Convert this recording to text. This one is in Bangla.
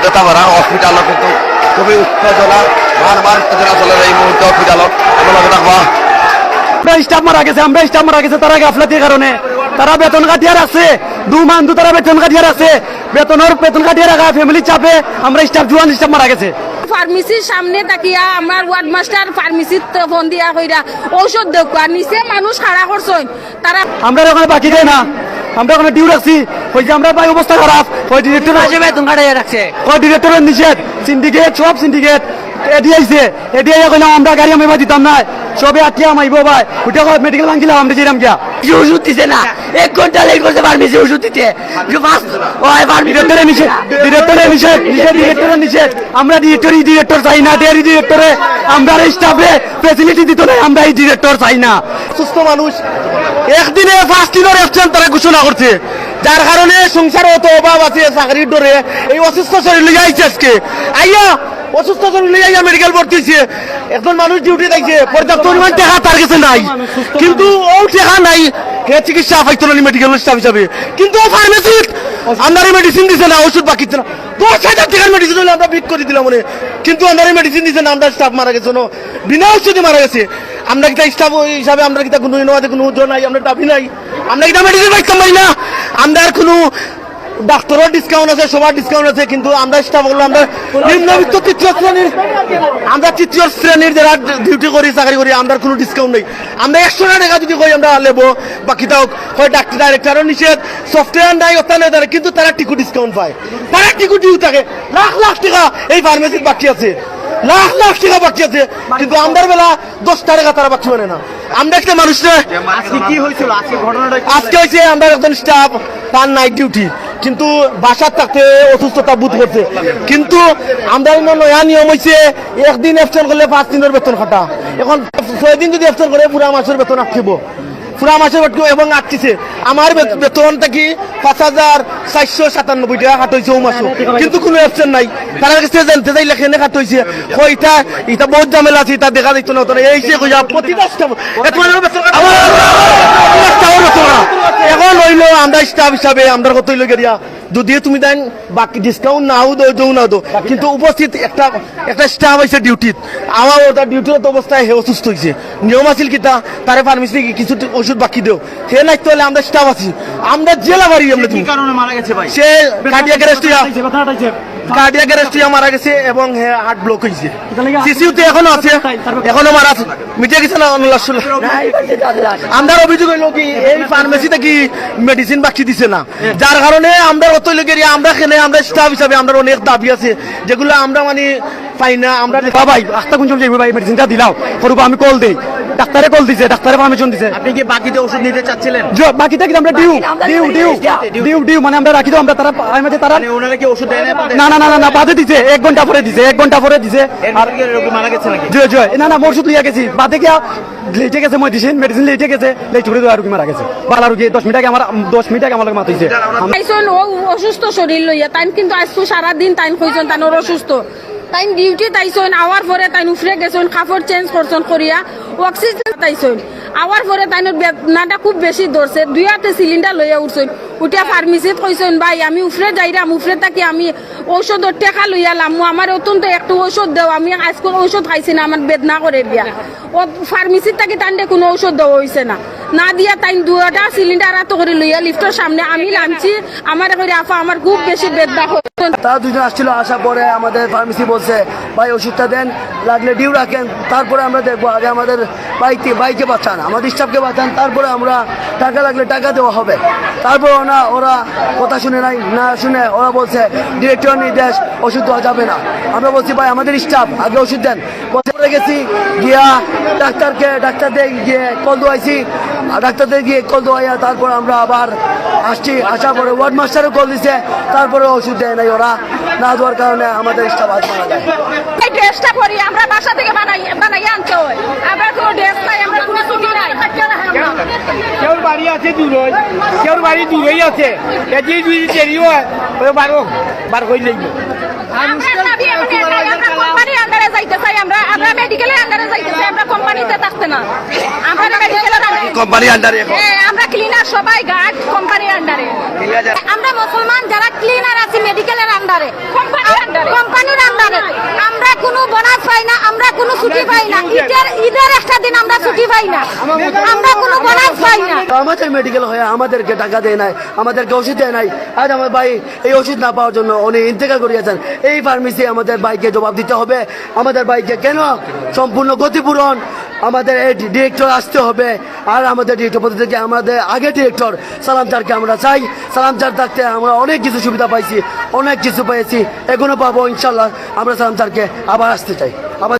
যথাবারা হসপিটাল কিন্তু খুবই উত্তেজনা মান উত্তেজনা চলে এই মুহূর্তে হসপিটালত আমরা থাকবা স্টাফ মারা গেছে, আমরা স্টাফ মারা গেছে তারা গাফলাতির কারণে। তারা বেতন কাটিয়ে রাখছে, তারা বেতন কাটিয়ে রাখছে, বেতন কাটিয়ে রাখা ফ্যামিলির চাপে আমরা জুয়ান স্টাফ মারা গেছে। ফার্মেসির সামনে তাকিয়া আমার ওয়ার্ড মাস্টার ফার্মেসির ফোন দিয়া কইরা ঔষধ দেখো আর নিচে মানুষ খাড়া করছেন তারা। আমরা ওখানে বাকি দেয় না, আমরা ওখানে ডিউ রাখছি। ওই যে আমরা ভাই অবস্থা খারাপ, ওই ডিরেক্টর বেতন কাটিয়ে রাখছে, ওই ডিরেক্টরের নিষেধ, সিন্ডিকেট সব সিন্ডিকেট এডিআই কইলাম আমরা গাড়ি আমি দিতাম না, সবে আটকে মাইব ভাই ওটা মেডিকেল ভাঙছিলাম আমরা যেরাম গিয়া ওষুধ দিছে না, 1 ঘন্টা লেট করছে ফার্মেসি ওষুধ দিতে। ডিরেক্টরের নিষেধ, আমরা ডিরেক্টর চাই না, ডিরেক্টরে আমরা স্টাফে ফেসিলিটি দিত না, আমরা এই ডিরেক্টর চাই না। সুস্থ মানুষ একদিনে 5 দিনের অ্যাবসেন্ট তারা ঘোষণা করছে, যার কারণে সংসারে অত অভাব আছে চাকরির ডরে এই অসুস্থ শরীর লিয়ে আইছে আজকে আইয়া অসুস্থ শরীর লিয়ে আইয়া মেডিকেল ভর্তি হয়েছে। একজন মানুষ ডিউটি দেখছে পর্যাপ্ত পরিমাণ টাকা তার কাছে নাই, কিন্তু ও টাকা নাই হে চিকিৎসা পাইতো না মেডিকেল স্টাফ হিসাবে, কিন্তু ও ফার্মেসিস্ট আমরা মেডিসিন দিছে না, ওষুধ বাকি না, 10,000 টাকার মেডিসিন হলে আমরা বিক করে দিলাম মনে, কিন্তু আমরা মেডিসিন দিছে না, আমরা স্টাফ মারা গেছে বিনা ওষুধে মারা গেছে। আমরা কি স্টাফ হিসাবে আমরা কি কোনো কোনো উদ্যোগ নাই, আমরা দাবি নাই, আমরা কি মেডিসিন পাইতাম পারি না, আমরা কোনো ডাক্তারের ডিসকাউন্ট আছে, সবার ডিসকাউন্ট আছে, কিন্তু আমরা স্টাফ হলো আমরা নিম্নবিত্ত তৃতীয় শ্রেণীর যারা ডিউটি করি চাকরি করি আমরা কোনো ডিসকাউন্ট নেই। আমরা 100 টাকা যদি কই আমরা লেবো বাকি তাও হয় ডাক্তার ডাইরেক্টরও নিষেধ, সফটওয়্যার নাই ওটা নেই তারা, কিন্তু তারা টিকু ডিসকাউন্ট পায়, তারা টিকু ডিউ থাকে। লাখ লাখ টাকা এই ফার্মেসির বাকি আছে, লাখ লাখ টাকা বাকি আছে, কিন্তু আমাদের বেলা 10 টাকা তারা বাকি মানে না। আমরা একটা মানুষরা আজকে কি হয়েছিল, আজকে ঘটনাটা আজকে হয়েছে আমরা একজন স্টাফ তার নাইট ডিউটি, কিন্তু বাসার থাকতে অসুস্থতা বোধ করছে, কিন্তু আমরা নয়া নিয়ম হয়েছে একদিন অ্যাবসেন্ট করলে 5 দিনের বেতন খাটা, এখন 6 দিন যদি অ্যাবসেন্ট করে পুরা মাসের বেতন আটকিব, পুরা মাসের বেতন এবং আটকিছে। আমার বেতন থাকি 5,497 টাকা খাট হয়েছে ও মাসও, কিন্তু কোনো অ্যাবসেন্ট নাই। তারা কাছে জানতে চাইলে কেনে খাট হয়েছে, এটা বহুত ঝামেলা আছে, এটা দেখা যাইতো না, এই যে প্রতিটা স্টাফ এখন হইল আমরা স্টাফ হিসাবে আমরা কত হইল গেরিয়া যদিও তুমি দেন বাকি ডিসকাউন্ট নাও দৌ না দো, কিন্তু উপস্থিত একটা স্টাফ হয়েছে ডিউটিত, আমার ওটা ডিউটির অবস্থায় হে অসুস্থ হয়েছে, নিয়ম আছিল কিতা তারে ফার্মেসি কিছু ওষুধ বাকি দেও, সে নাই তো আমরা স্টাফ আছি, আমরা জেলা বাড়ি আমরা তুমি কারণে মারা গেছে ভাই, সে কার্ডিয়াক অ্যারেস্ট মারা গেছে এবং হার্ট ব্লক হয়েছে, সিসিউতে এখনো আছে, এখনো মারা আছে, মিটে গেছে না। আমরা অভিযোগ হইল কি এই ফার্মেসি থেকে মেডিসিন বাকি দিছে না, যার কারণে আমরা অত লোকের আমরা খেলে আমরা স্টাফ হিসাবে আমরা অনেক দাবি আছে যেগুলো আমরা মানে পাই না। আমরা ভাই আস্তা কোন যাইব ভাই, মেডিসিনটা দিলাও করবো, আমি কল দেই, ডাক্তারে কল দিছে, ডাক্তারে পারমিশন দিছে। আপনি কি বাকিতে ওষুধ নিতে চাচ্ছিলেন? বাকিটা কি আমরা ডিউ মানে আমরা রাখি তো আমরা তারা তারা ওনারা কি ওষুধ দেয় না না না না বাদে দিছে, 1 ঘন্টা পরে দিছে, 1 ঘন্টা পরে দিছে। আর রোগী মারা গেছে নাকি? না না ওষুধ লিয়া গেছি বাদে গিয়া লেটে গেছে, মেডিসিন লেটে গেছে, লেট করে আর মারা গেছে। বালা রোগী 10 মিনিট আগে আমার মাতিছে। ও অসুস্থ শরীর লইয়া তাই, কিন্তু আজকে সারাদিন তাই কইছেন তানোর অসুস্থ, তাই ডিউটি তাইছেন, আওয়ার পরে তাই উফরে গেছেন, কাপড় চেঞ্জ করছেন করিয়া অক্সিজেন তাইছেন, আওয়ার পরে তাইনোর বেদনাটা খুব বেশি ধরছে, 2 হাতে সিলিন্ডার লইয়া উঠছেন, উঠিয়া ফার্মেসিত কইছেন ভাই আমি উফরে যাইরাম, উফরে থাকি আমি ঔষধের টেকা লইয়ালাম, আমার অত্যন্ত একটু ঔষধ দেও, আমি আজকাল ঔষধ খাইছি না, আমার বেদনা করে দিয়া। ও ফার্মেসির থাকি তান্ডে কোনো ঔষধ দেওয়া হয়েছে না দিয়া তাই 2টা সিলিন্ডার এত করে লইয়া লিফটের সামনে আমি নামছি, আমার করে আফা আমার খুব বেশি বেদনা হচ্ছে। তারা 2জন আসছিল, আসার পরে আমাদের ফার্মেসি বলছে ভাই ওষুধটা দেন, লাগলে ডিউ রাখেন, তারপরে আমরা দেখবো, আগে আমাদের বাইকে বাঁচান, আমাদের স্টাফকে বাঁচান, তারপরে আমরা টাকা লাগলে টাকা দেওয়া হবে। তারপর ওরা কথা শুনে না শুনে ওরা বলছে ডিরেক্টর নির্দেশ ওষুধ দেওয়া যাবে না। আমরা বলছি ভাই আমাদের স্টাফ আগে ওষুধ দেন, পরে গেছি গিয়া ডাক্তারদের গিয়ে কল দোয়াইছি, ডাক্তারদের গিয়ে কল দোয়াইয়া তারপর আমরা আবার আসছি, আসার পরে ওয়ার্ড মাস্টারও কল দিছে, তারপরে ওষুধ দেয় নাই ওরা, না দেওয়ার কারণে আমাদের স্টাফ আজ মারা যায়। এই ড্রেসটা পরি আমরা বাসা থেকে বানাই আনতে হয়, আমরা কোনো ড্রেস নাই, আমরা কোনো ছুটি নাই। কেউর বাড়ি আছে দূরই, কেউর বাড়ি দূরই আছে, যদি দেরি হয় বার করে লাগবে। আমরা কোম্পানি আন্ডারে যাইতে চাই, আমরা মেডিকেলের আন্ডারে যাইতেছে, আমরা কোম্পানিতে থাকতে না, আমরা মেডিকেলের আন্ডারে, কোম্পানি আন্ডারে এখন আমরা ক্লিনার সবাই গার্ড কোম্পানির আন্ডারে, আমরা মুসলমান যারা ক্লিনার আছি মেডিকেলের আন্ডারে, কোম্পানির আন্ডারে, আমরা কোনো বোনাস পাই না, আমরা কোনো ছুটি পাই না, ঈদের একটা দিন আমরা ছুটি পাই না, আমরা কোনো বোনাস পাই না। আমাদের মেডিকেল হয়ে আমাদেরকে টাকা দেয় নাই, আমাদেরকে ওষুধ দেয় নাই। আজ আমার ভাই এই ওষুধ না পাওয়ার জন্য উনি ইন্তেকাল করিয়েছেন। এই ফার্মেসি আমাদের ভাইকে জবাব দিতে হবে, আমাদের ভাইকে কেন সম্পূর্ণ ক্ষতিপূরণ আমাদের এই ডিরেক্টর আসতে হবে। আর আমাদের ডিরেক্টর পদ থেকে আমাদের আগে ডিরেক্টর সালাম স্যারকে আমরা চাই। সালাম স্যার থাকতে আমরা অনেক কিছু সুবিধা পাইছি, অনেক কিছু পেয়েছি, এখনো পাবো ইনশাল্লাহ। আমরা সালাম স্যারকে আবার আসতে চাই, আবার